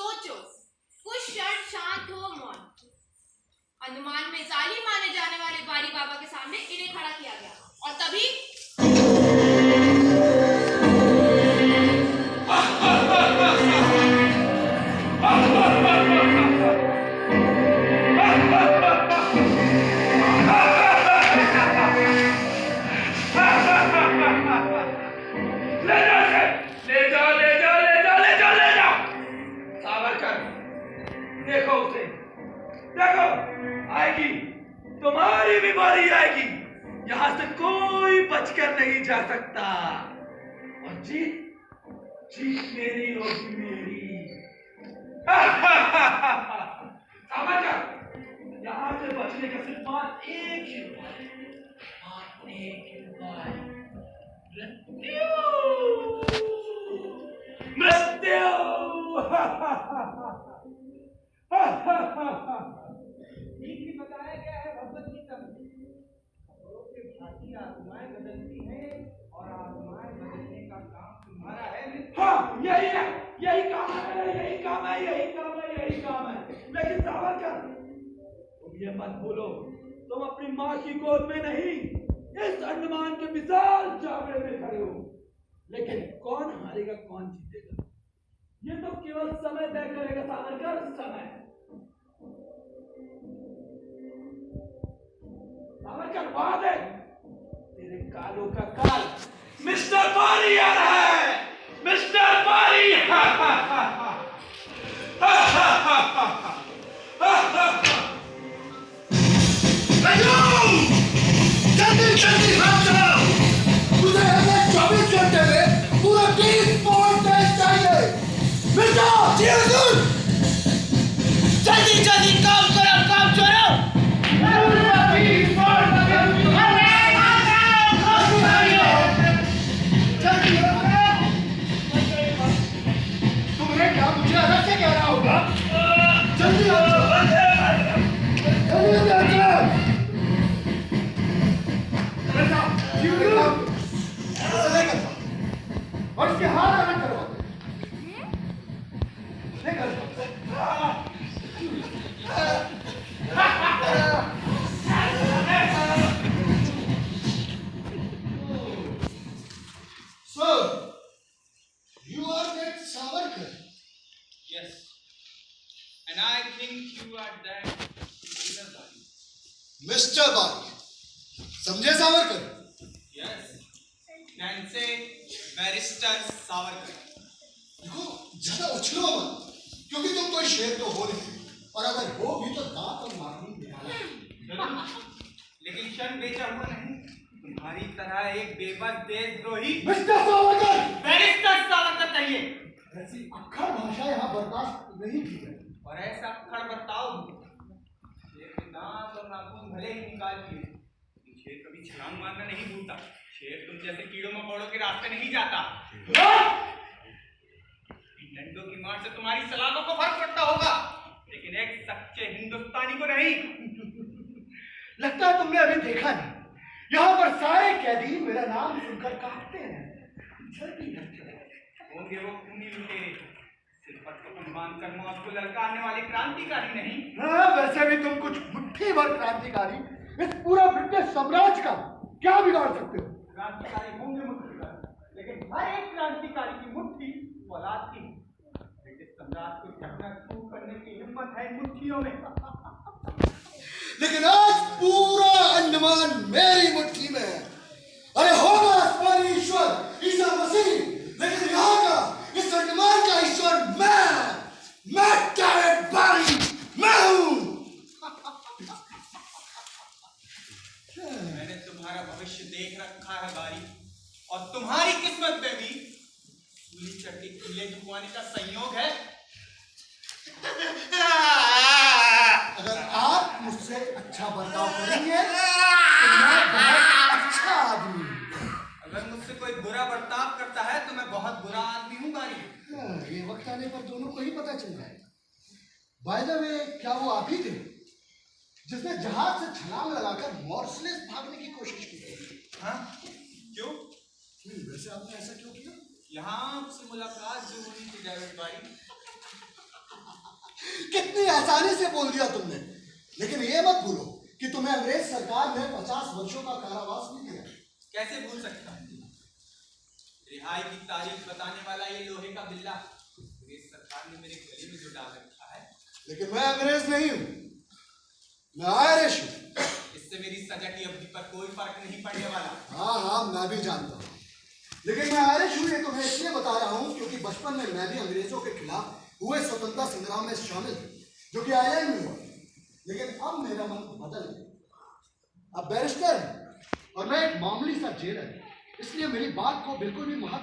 सोचो, कुछ क्षण शांत हो मौन। अनुमान में जाली माने जाने वाले बारी बाबा के सामने इन्हें खड़ा किया गया और तभी देखो उसे, देखो, आएगी, तुम्हारी भी बारी आएगी। यहां से कोई बचकर नहीं जा सकता और जीत मेरी होगी, मेरी। सावरकर, यहां से बचने का सिर्फ बात एक ही उपाय है, मृत्यु। ठीक ही बताया गया है भगवत गीता में। भांति आत्माएं बदलती हैं और आत्माएं बदलने का काम तुम्हारा है। हाँ, यही है, यही काम है। लेकिन सावरकर, तुम ये मत भूलो, तुम अपनी माँ की गोद में नहीं, इस अंडमान के विशाल जावड़े में खड़े हो। लेकिन कौन हारेगा, कौन जीतेगा, ये तो केवल समय तय करेगा सावरकर, समय। सावरकर, वहां देख, तेरे कालों का काल मिस्टर बारी आ रहा है, मिस्टर बारी। जल्दी भाग चलाओ। मुझे अगले 24 घंटे में पूरा टीम स्पोर्ट टेस्ट चाहिए। मिर्जा, जल्दी काम करो। तुमने क्या मुझे अलग से कहना होगा? जल्दी और इसके हाथ अलग करवा So, you are that Savarkar? Yes, and I think you are that Mr. Bari, समझे Savarkar? Yes, can say barrister Savarkar. देखो, ज्यादा उछलो मत, क्योंकि तुम कोई शेर तो हो नहीं, और अगर हो भी तो दांत और मारनी निकाला। लेकिन क्षण बेचा हुआ नहीं, तुम्हारी तरह एक बेबस देशद्रोही मिस्टर सावरकर, बैरिस्टर सावरकर कहिए। ऐसी अक्खड़ भाषा यहाँ बर्दाश्त नहीं की है। और ऐसा अक्खड़ बर्ताव शेर के दांत और नाखून भले ही निकाल दिए, शेर कभी छलांग मारना नहीं भूलता। शेर तुम जैसे कीड़ों मकोड़ों के रास्ते नहीं जाता। डंडों की मार से तुम्हारी सलाखों को फर्क पड़ता होगा, लेकिन एक सच्चे हिंदुस्तानी को नहीं। लगता है तुमने अभी देखा नहीं, यहाँ पर सारे कैदी मेरा नाम सुनकर कांपते हैं। होंगे वो खूनी लुटेरे, सिरपट को कुर्बान कर मौत को ललकारने वाले क्रांतिकारी नहीं। हाँ, वैसे भी तुम कुछ मुट्ठी भर क्रांतिकारी इस पूरा ब्रिटिश साम्राज्य का क्या बिगाड़ सकते हो? क्रांतिकारी होंगे मुट्ठीभर, लेकिन हर एक क्रांतिकारी की मुट्ठी औलाद की। ब्रिटिश सम्राट को चकनाचूर करने की हिम्मत है मुट्ठियों में। लेकिन आज पूरा अंडमान मेरी मुट्ठी में है। अरे होगा आसमानी ईश्वर ईसा मसीह, लेकिन यहाँ का इस अंडमान का ईश्वर मैं कैरेट बारी, मैं हूँ। मैंने तुम्हारा भविष्य देख रखा है बारी, और तुम्हारी किस्मत में भी सूली चट्टी खुले झुकवाने का संयोग है। अगर आप मुझसे अच्छा बर्ताव करेंगे तो मैं बहुत अच्छा आदमी हूँ। अगर मुझसे कोई बुरा बर्ताव करता है तो मैं बहुत बुरा आदमी हूँ बारी। ये वक्त आने पर दोनों को ही पता चल जाएगा। बाय द वे, क्या वो आप ही थे जिसने जहाज से छलांग लगाकर मॉर्सलेस भागने की कोशिश की? हाँ? क्यों? वैसे आपने ऐसा क्यों किया? यहाँ आपसे मुलाकात जो हुई थी डेविड बारी, कितनी आसानी से बोल दिया तुमने। लेकिन ये मत भूलो कि तुम्हें अंग्रेज सरकार ने 50 वर्षों का कारावास भी दिया। कैसे भूल सकता हूँ? रिहाई की तारीख बताने वाला ये लोहे का बिल्ला अंग्रेज सरकार ने मेरे गले में जो डाल रखा है। लेकिन मैं अंग्रेज नहीं हूं, मैं आयरिश हूं। इससे मेरी सजा की अवधि पर कोई फर्क नहीं पड़ने वाला। हाँ मैं भी जानता हूँ, लेकिन मैं आयरिश हूं ये तुम्हें इसलिए बता रहा हूं क्योंकि बचपन में मैं भी अंग्रेजों के खिलाफ हुए स्वतंत्रता संग्राम में शामिल था, जो कि आयरलैंड में हुआ। लेकिन अब मेरा मन बदल गया। अब बैरिस्टर है और मैं एक मामूली सा जेलर, इसलिए मेरी बात को बिल्कुल भी महत्व